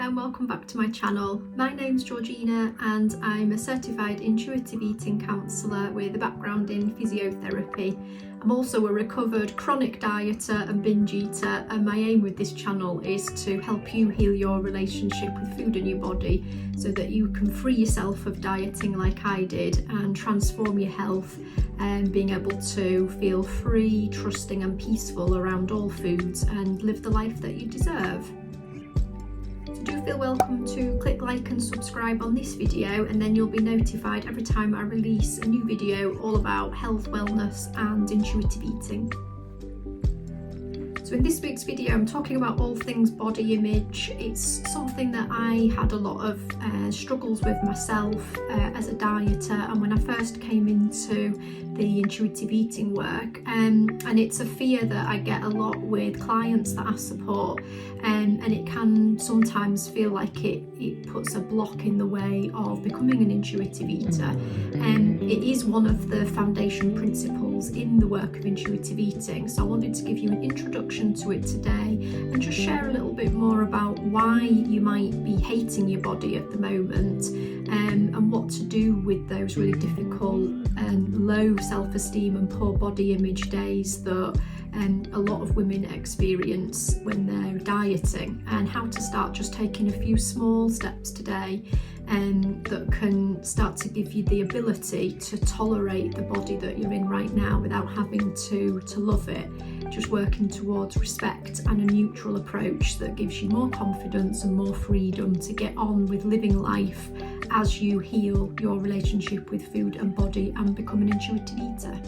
and welcome back to my channel. My name's Georgina and I'm a certified intuitive eating counsellor with a background in physiotherapy. I'm also a recovered chronic dieter and binge eater, and my aim with this channel is to help you heal your relationship with food and your body so that you can free yourself of dieting like I did and transform your health and being able to feel free, trusting and peaceful around all foods and live the life that you deserve. Do feel welcome to click like and subscribe on this video, and then you'll be notified every time I release a new video all about health, wellness and intuitive eating. So in this week's video I'm talking about all things body image. It's something that I had a lot of struggles with myself as a dieter, and when I first came into the intuitive eating work, and it's a fear that I get a lot with clients that I support, and it can sometimes feel like it puts a block in the way of becoming an intuitive eater. It is one of the foundation principles in the work of intuitive eating, so I wanted to give you an introduction to it today and just share a little bit more about why you might be hating your body at the moment, and what to do with those really difficult and low self-esteem and poor body image days that a lot of women experience when they're dieting, and how to start just taking a few small steps today that can start to give you the ability to tolerate the body that you're in right now without having to love it. Just working towards respect and a neutral approach that gives you more confidence and more freedom to get on with living life as you heal your relationship with food and body and become an intuitive eater.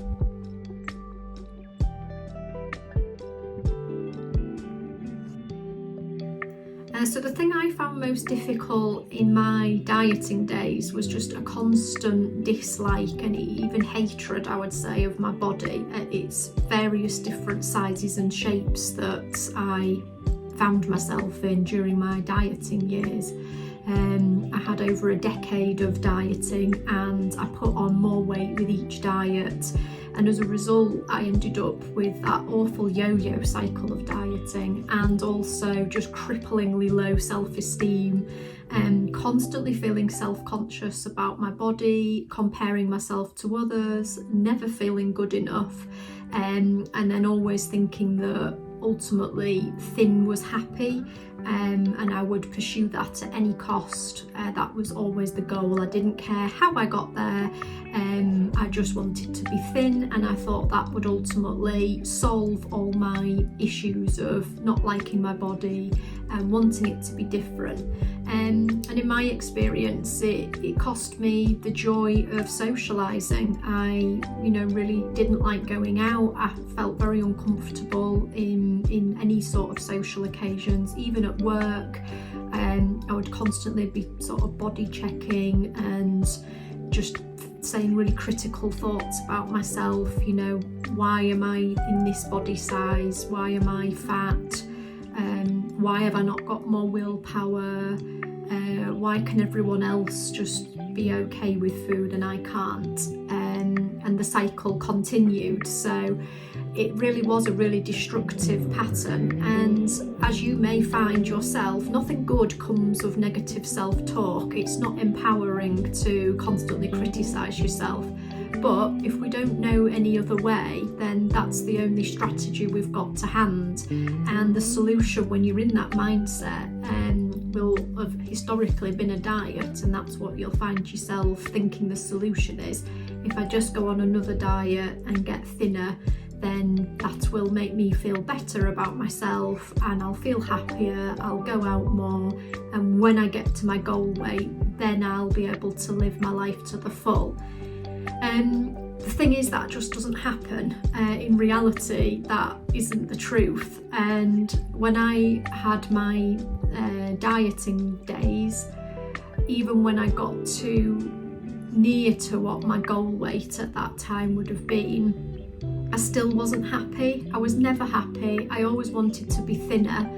So the thing I found most difficult in my dieting days was just a constant dislike and even hatred, I would say, of my body at its various different sizes and shapes that I found myself in during my dieting years. I had over a decade of dieting and I put on more weight with each diet, and as a result I ended up with that awful yo-yo cycle of dieting and also just cripplingly low self-esteem and constantly feeling self-conscious about my body, comparing myself to others, never feeling good enough, and then always thinking that ultimately thin was happy, and I would pursue that at any cost. That was always the goal. I didn't care how I got there, I just wanted to be thin, and I thought that would ultimately solve all my issues of not liking my body and wanting it to be different. And in my experience it cost me the joy of socialising. I really didn't like going out. I felt very uncomfortable in any sort of social occasions, even at work. I would constantly be sort of body checking and just saying really critical thoughts about myself. Why am I in this body size? Why am I fat? Why have I not got more willpower? Why can everyone else just be okay with food and I can't? And the cycle continued. So it really was a really destructive pattern, and as you may find yourself, nothing good comes of negative self-talk. It's not empowering to constantly criticise yourself, but if we don't know any other way, then that's the only strategy we've got to hand. And the solution when you're in that mindset will have historically been a diet, and that's what you'll find yourself thinking the solution is. If I just go on another diet and get thinner, then that will make me feel better about myself and I'll feel happier, I'll go out more, and when I get to my goal weight, then I'll be able to live my life to the full. The thing is, that just doesn't happen. In reality, that isn't the truth. And when I had my dieting days, even when I got too near to what my goal weight at that time would have been, I still wasn't happy. I was never happy. I always wanted to be thinner,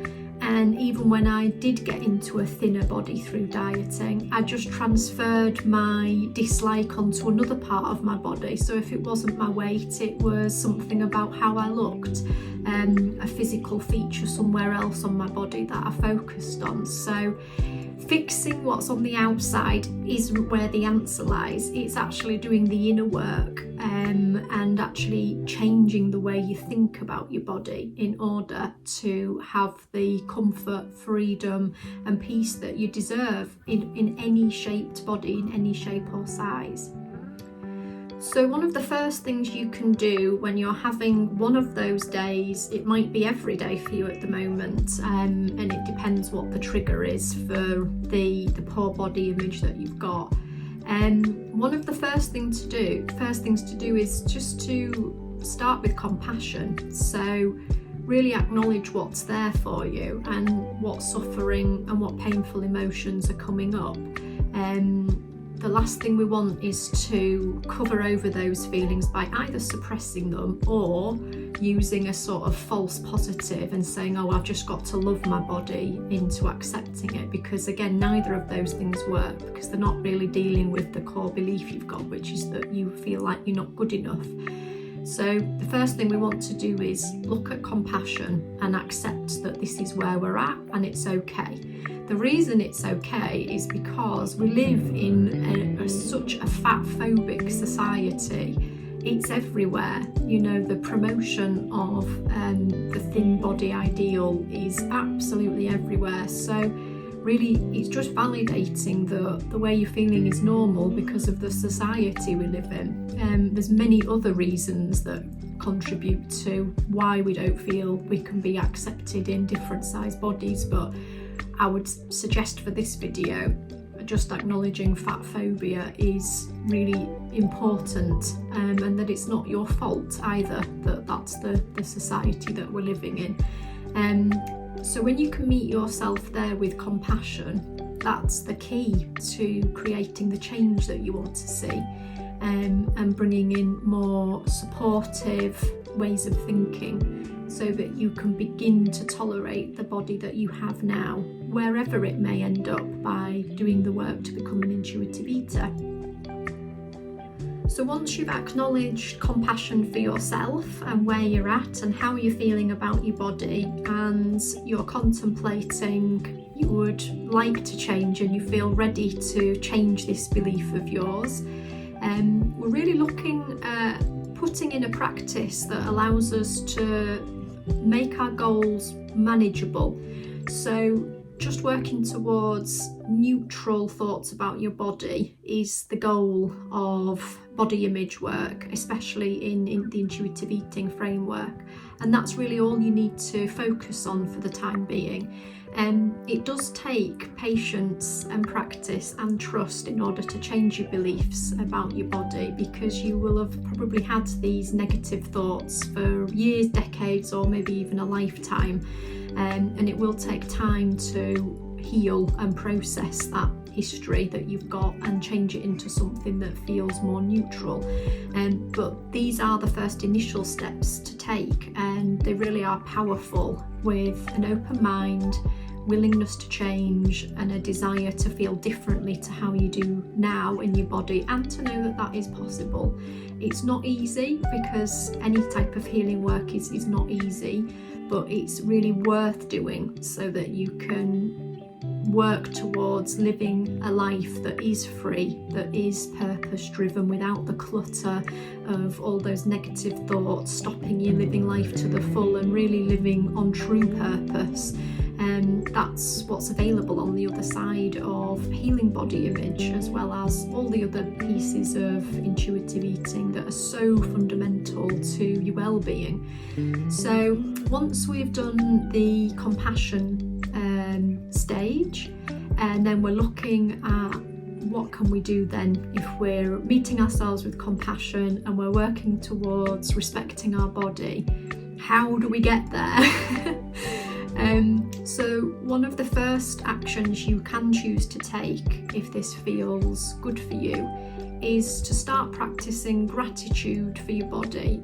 and even when I did get into a thinner body through dieting, I just transferred my dislike onto another part of my body. So if it wasn't my weight, it was something about how I looked. a physical feature somewhere else on my body that I focused on. So fixing what's on the outside isn't where the answer lies. It's actually doing the inner work and actually changing the way you think about your body in order to have the comfort, freedom and peace that you deserve in any shaped body, in any shape or size. So one of the first things you can do when you're having one of those days, it might be every day for you at the moment, and it depends what the trigger is for the poor body image that you've got. One of the first things to do is just to start with compassion. So really acknowledge what's there for you and what suffering and what painful emotions are coming up. The last thing we want is to cover over those feelings by either suppressing them or using a sort of false positive and saying, oh, I've just got to love my body into accepting it, because again, neither of those things work, because they're not really dealing with the core belief you've got, which is that you feel like you're not good enough. So the first thing we want to do is look at compassion and accept that this is where we're at and it's okay. The reason it's okay is because we live in such a fat-phobic society. It's everywhere. You know, the promotion of the thin body ideal is absolutely everywhere. So really, it's just validating the way you're feeling is normal because of the society we live in. There's many other reasons that contribute to why we don't feel we can be accepted in different size bodies, but I would suggest for this video, just acknowledging fat phobia is really important, and that it's not your fault either, that's the society that we're living in. So when you can meet yourself there with compassion, that's the key to creating the change that you want to see, and bringing in more supportive ways of thinking so that you can begin to tolerate the body that you have now, wherever it may end up, by doing the work to become an intuitive eater. So once you've acknowledged compassion for yourself and where you're at and how you're feeling about your body, and you're contemplating you would like to change and you feel ready to change this belief of yours, we're really looking at putting in a practice that allows us to make our goals manageable. So just working towards neutral thoughts about your body is the goal of body image work, especially in the intuitive eating framework. And that's really all you need to focus on for the time being. It does take patience and practice and trust in order to change your beliefs about your body, because you will have probably had these negative thoughts for years, decades, or maybe even a lifetime. And it will take time to heal and process that history that you've got and change it into something that feels more neutral. But these are the first initial steps to take, and they really are powerful, with an open mind, willingness to change, and a desire to feel differently to how you do now in your body, and to know that that is possible. It's not easy, because any type of healing work is not easy, but it's really worth doing so that you can work towards living a life that is free, that is purpose driven, without the clutter of all those negative thoughts stopping you living life to the full and really living on true purpose. And that's what's available on the other side of healing body image, as well as all the other pieces of intuitive eating that are so fundamental to your well-being. So once we've done the compassion stage, and then we're looking at what can we do then if we're meeting ourselves with compassion and we're working towards respecting our body. How do we get there? So one of the first actions you can choose to take, if this feels good for you, is to start practicing gratitude for your body.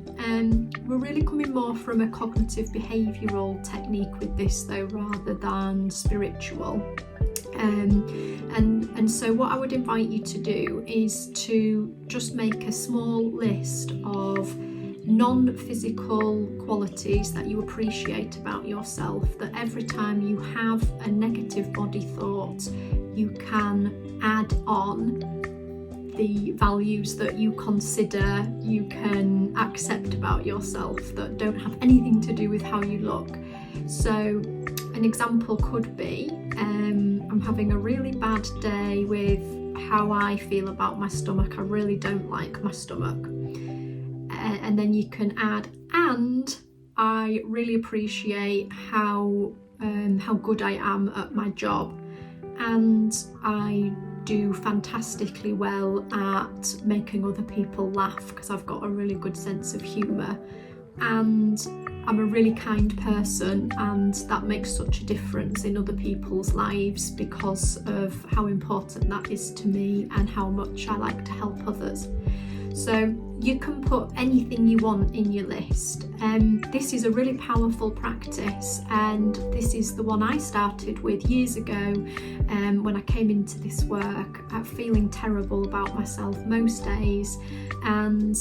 We're really coming more from a cognitive behavioural technique with this though, rather than spiritual. And so what I would invite you to do is to just make a small list of non-physical qualities that you appreciate about yourself, that every time you have a negative body thought, you can add on the values that you consider you can accept about yourself that don't have anything to do with how you look. So an example could be, I'm having a really bad day with how I feel about my stomach. I really don't like my stomach. And then you can add, and I really appreciate how good I am at my job, and I do fantastically well at making other people laugh because I've got a really good sense of humour, and I'm a really kind person, and that makes such a difference in other people's lives because of how important that is to me and how much I like to help others. So you can put anything you want in your list. This is a really powerful practice, and this is the one I started with years ago when I came into this work, feeling terrible about myself most days, and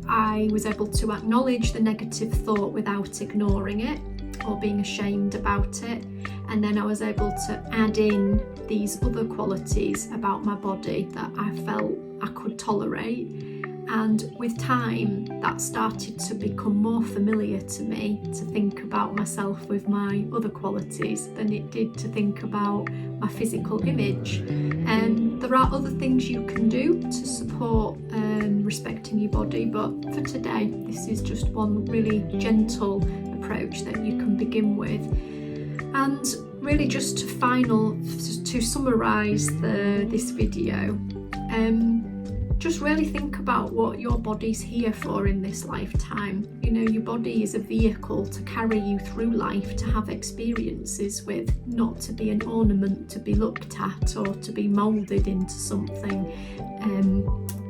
I was able to acknowledge the negative thought without ignoring it or being ashamed about it, and then I was able to add in these other qualities about my body that I felt I could tolerate. And with time, that started to become more familiar to me, to think about myself with my other qualities than it did to think about my physical image. And there are other things you can do to support respecting your body, but for today, this is just one really gentle approach that you can begin with. And really, just to summarise this video, just really think about what your body's here for in this lifetime. You know, your body is a vehicle to carry you through life, to have experiences with, not to be an ornament to be looked at or to be moulded into something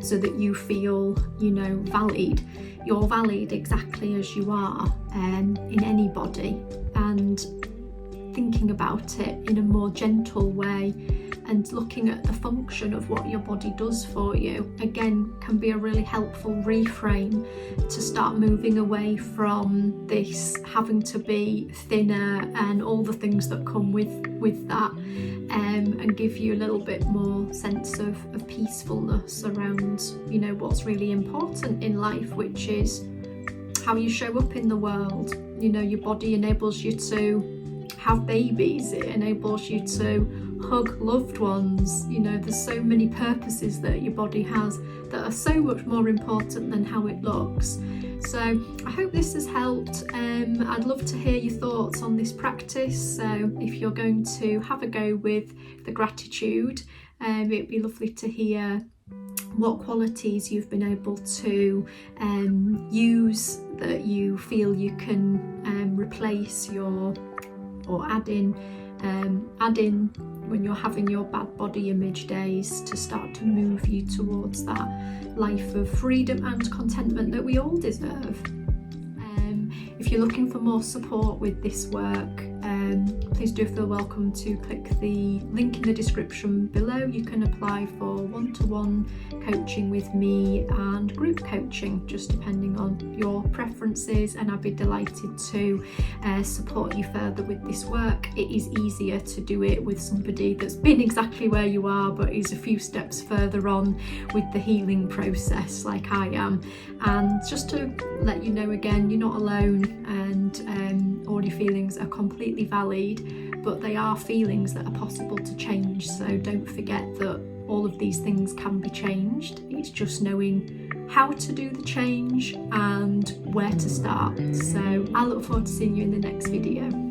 so that you feel, you know, valid. You're valid exactly as you are in any body, and thinking about it in a more gentle way and looking at the function of what your body does for you, again, can be a really helpful reframe to start moving away from this having to be thinner and all the things that come with that, and give you a little bit more sense of peacefulness around, you know, what's really important in life, which is how you show up in the world. You know, your body enables you to have babies, it enables you to hug loved ones. You know, there's so many purposes that your body has that are so much more important than how it looks. So I hope this has helped. I'd love to hear your thoughts on this practice. So if you're going to have a go with the gratitude, it'd be lovely to hear what qualities you've been able to use that you feel you can replace or add in when you're having your bad body image days, to start to move you towards that life of freedom and contentment that we all deserve. If you're looking for more support with this work, please do feel welcome to click the link in the description below. You can apply for one-to-one coaching with me and group coaching, just depending on your preferences, and I'd be delighted to support you further with this work. It is easier to do it with somebody that's been exactly where you are but is a few steps further on with the healing process, like I am. And just to let you know again, you're not alone, and all your feelings are completely valid, but they are feelings that are possible to change. So don't forget that all of these things can be changed. It's just knowing how to do the change and where to start. So I look forward to seeing you in the next video.